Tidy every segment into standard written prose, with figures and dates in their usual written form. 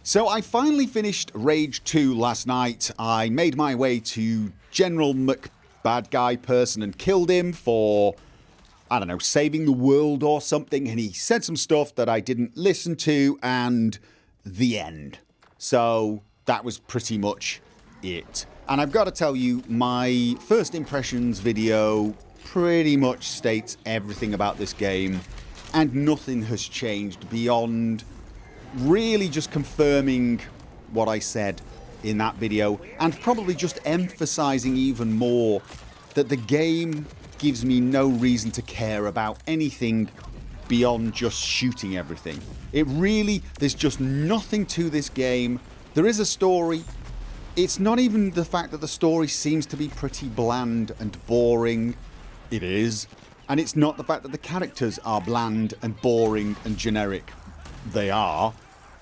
So I finally finished Rage 2 last night. I made my way to General McBad Guy person and killed him for, I don't know, saving the world or something. And he said some stuff that I didn't listen to, and the end. So that was pretty much it. And I've got to tell you, my first impressions video pretty much states everything about this game, and nothing has changed beyond really just confirming what I said in that video, and probably just emphasizing even more that the game gives me no reason to care about anything beyond just shooting everything. It really, there's just nothing to this game. There is a story. It's not even the fact that the story seems to be pretty bland and boring. It is. And it's not the fact that the characters are bland and boring and generic. They are.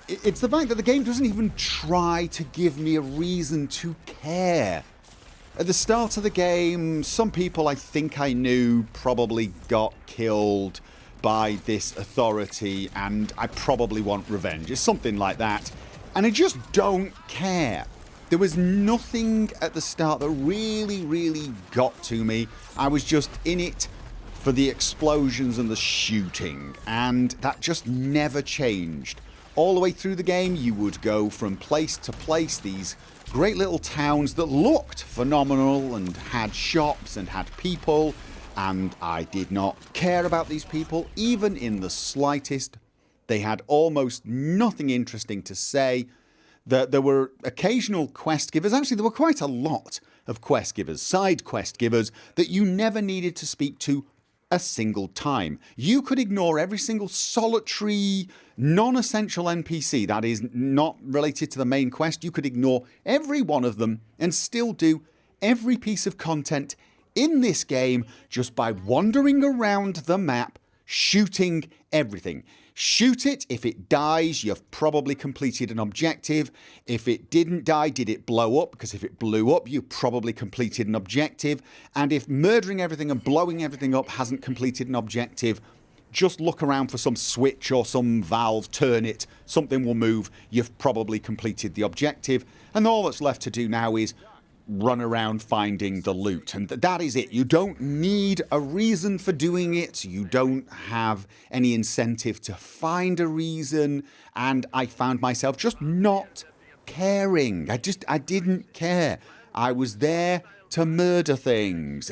It's the fact that the game doesn't even try to give me a reason to care. At the start of the game, some people I think I knew probably got killed by this authority, and I probably want revenge. It's something like that. And I just don't care. There was nothing at the start that really got to me. I was just in it for the explosions and the shooting, and that just never changed. All the way through the game, you would go from place to place, these great little towns that looked phenomenal and had shops and had people, and I did not care about these people, even in the slightest. They had almost nothing interesting to say. There were occasional quest givers. Actually, there were quite a lot of quest givers, side quest givers, that you never needed to speak to a single time. You could ignore every single solitary, non-essential NPC that is not related to the main quest. You could ignore every one of them and still do every piece of content in this game just by wandering around the map, shooting everything. Shoot it. If it dies, you've probably completed an objective. If it didn't die, did it blow up? Because if it blew up, you probably completed an objective. And if murdering everything and blowing everything up hasn't completed an objective, just look around for some switch or some valve, turn it, something will move. You've probably completed the objective. And all that's left to do now is run around finding the loot, and that is it. You don't need a reason for doing it. You don't have any incentive to find a reason, and I found myself just not caring. I didn't care. I was there to murder things.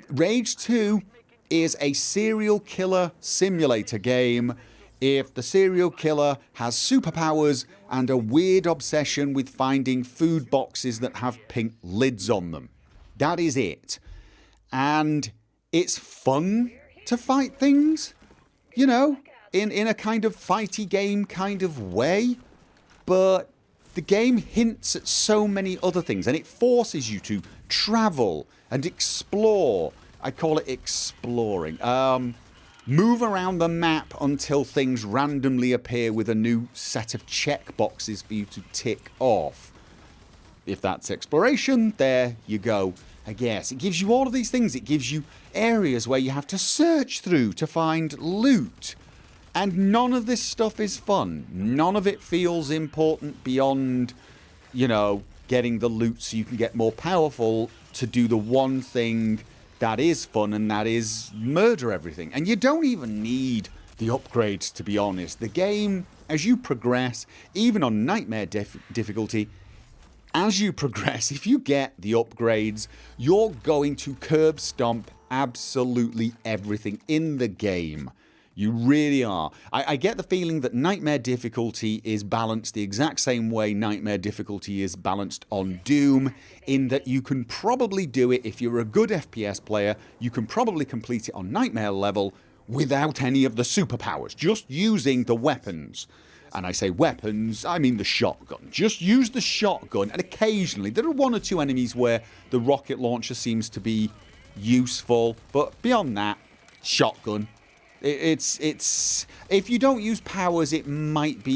Rage 2 is a serial killer simulator game. If the serial killer has superpowers and a weird obsession with finding food boxes that have pink lids on them. That is it. And it's fun to fight things, you know, in a kind of fighty game kind of way. But the game hints at so many other things, and it forces you to travel and explore. I call it exploring. Move around the map until things randomly appear with a new set of checkboxes for you to tick off. If that's exploration, there you go. I guess it gives you all of these things. It gives you areas where you have to search through to find loot. And none of this stuff is fun. None of it feels important beyond, you know, getting the loot so you can get more powerful to do the one thing that is fun, and that is murder everything. And you don't even need the upgrades, to be honest. The game, as you progress, even on nightmare difficulty, as you progress, if you get the upgrades, you're going to curb stomp absolutely everything in the game. You really are. I get the feeling that nightmare difficulty is balanced the exact same way nightmare difficulty is balanced on Doom, in that you can probably do it if you're a good FPS player. You can probably complete it on nightmare level without any of the superpowers, just using the weapons. And I say weapons, I mean the shotgun. Just use the shotgun, and occasionally there are one or two enemies where the rocket launcher seems to be useful, but beyond that, shotgun. It's if you don't use powers, it might be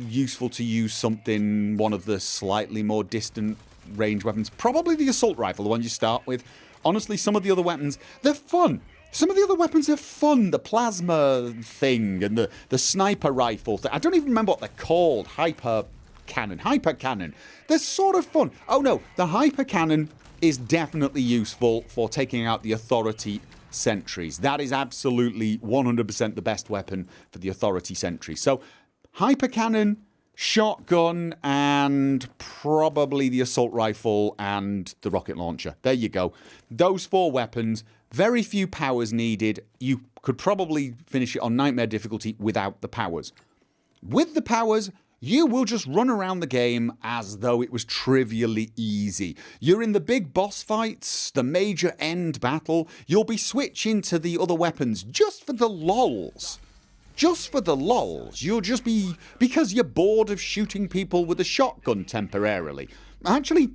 useful to use something, one of the slightly more distant range weapons. Probably the assault rifle, the one you start with. Honestly, some of the other weapons, they're fun. Some of the other weapons are fun. The plasma thing and the sniper rifle thing. I don't even remember what they're called. Hyper cannon. Hyper cannon. They're sort of fun. Oh no, the hyper cannon is definitely useful for taking out the authority sentries. That is absolutely 100% the best weapon for the authority sentries. So hyper cannon, shotgun, and probably the assault rifle and the rocket launcher. There you go. Those 4 weapons, very few powers needed. You could probably finish it on Nightmare difficulty without the powers. With the powers, you will just run around the game as though it was trivially easy. You're in the big boss fights, the major end battle. You'll be switching to the other weapons just for the lols. Just for the lols. You'll just be... because you're bored of shooting people with a shotgun temporarily. Actually,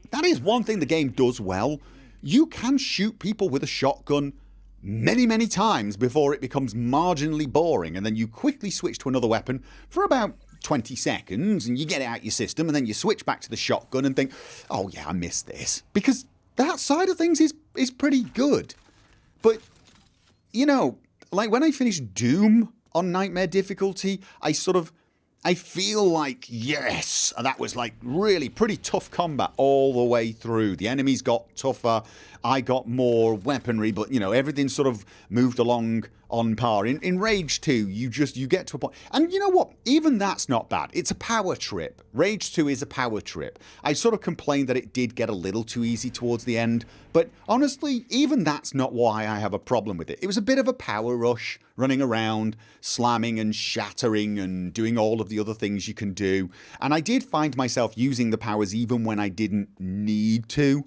that is one thing the game does well. You can shoot people with a shotgun many, many times before it becomes marginally boring, and then you quickly switch to another weapon for about 20 seconds, and you get it out your system, and then you switch back to the shotgun and think, oh yeah, I miss this. Because that side of things is pretty good. But, you know, like when I finished Doom on Nightmare difficulty, I feel like, yes, that was like really pretty tough combat all the way through. The enemies got tougher, I got more weaponry, but you know, everything sort of moved along on par. In Rage 2, you get to a point, and you know what, even that's not bad. It's a power trip. Rage 2 is a power trip. I sort of complained that it did get a little too easy towards the end, but honestly, even that's not why I have a problem with it. It was a bit of a power rush, running around, slamming and shattering and doing all of the other things you can do, and I did find myself using the powers even when I didn't need to.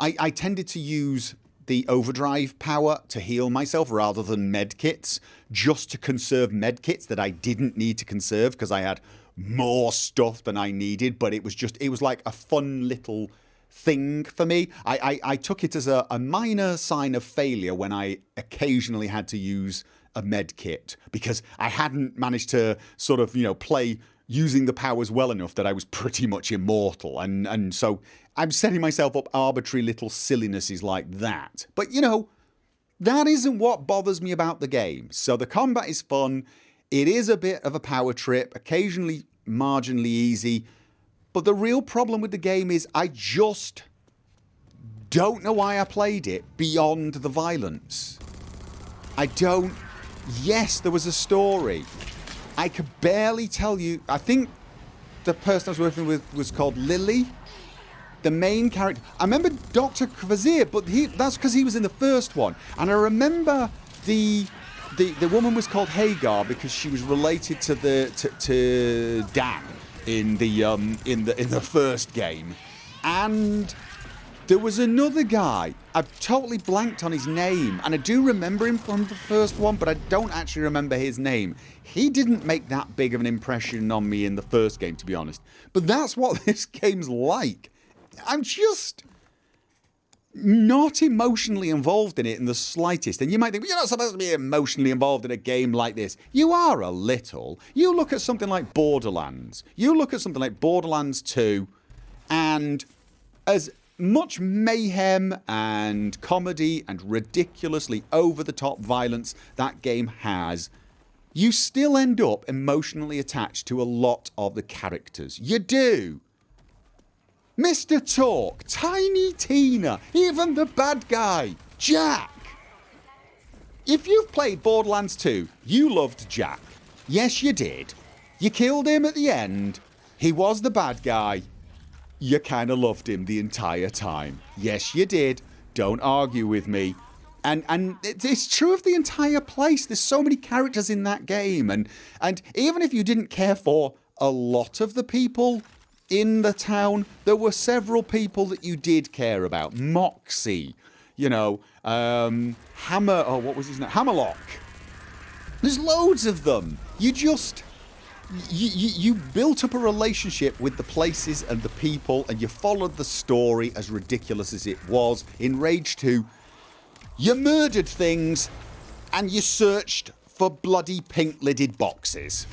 I tended to use the overdrive power to heal myself rather than medkits, just to conserve medkits that I didn't need to conserve because I had more stuff than I needed, but it was like a fun little thing for me. I took it as a minor sign of failure when I occasionally had to use a medkit, because I hadn't managed to sort of, you know, play using the powers well enough that I was pretty much immortal, and so I'm setting myself up arbitrary little sillinesses like that. But you know, that isn't what bothers me about the game. So the combat is fun, it is a bit of a power trip, occasionally marginally easy, but the real problem with the game is I just don't know why I played it beyond the violence. I don't... Yes, there was a story. I could barely tell you... I think the person I was working with was called Lily. The main character... I remember Dr. Kvazir, but that's because he was in the first one. And I remember the woman was called Hagar because she was related to to Dan in the first game. And there was another guy. I've totally blanked on his name, and I do remember him from the first one, but I don't actually remember his name. He didn't make that big of an impression on me in the first game, to be honest. But that's what this game's like. I'm just not emotionally involved in it in the slightest. And you might think, well, you're not supposed to be emotionally involved in a game like this. You are a little. You look at something like Borderlands. You look at something like Borderlands 2, and as much mayhem and comedy and ridiculously over-the-top violence that game has, you still end up emotionally attached to a lot of the characters. You do. Mr. Talk, Tiny Tina, even the bad guy, Jack. If you've played Borderlands 2, you loved Jack. Yes, you did. You killed him at the end. He was the bad guy. You kind of loved him the entire time. Yes, you did. Don't argue with me. And it's true of the entire place. There's so many characters in that game. And even if you didn't care for a lot of the people in the town, there were several people that you did care about. Moxie, you know, what was his name? Hammerlock. There's loads of them. You built up a relationship with the places and the people, and you followed the story, as ridiculous as it was. In Rage 2, you murdered things and you searched for bloody pink-lidded boxes.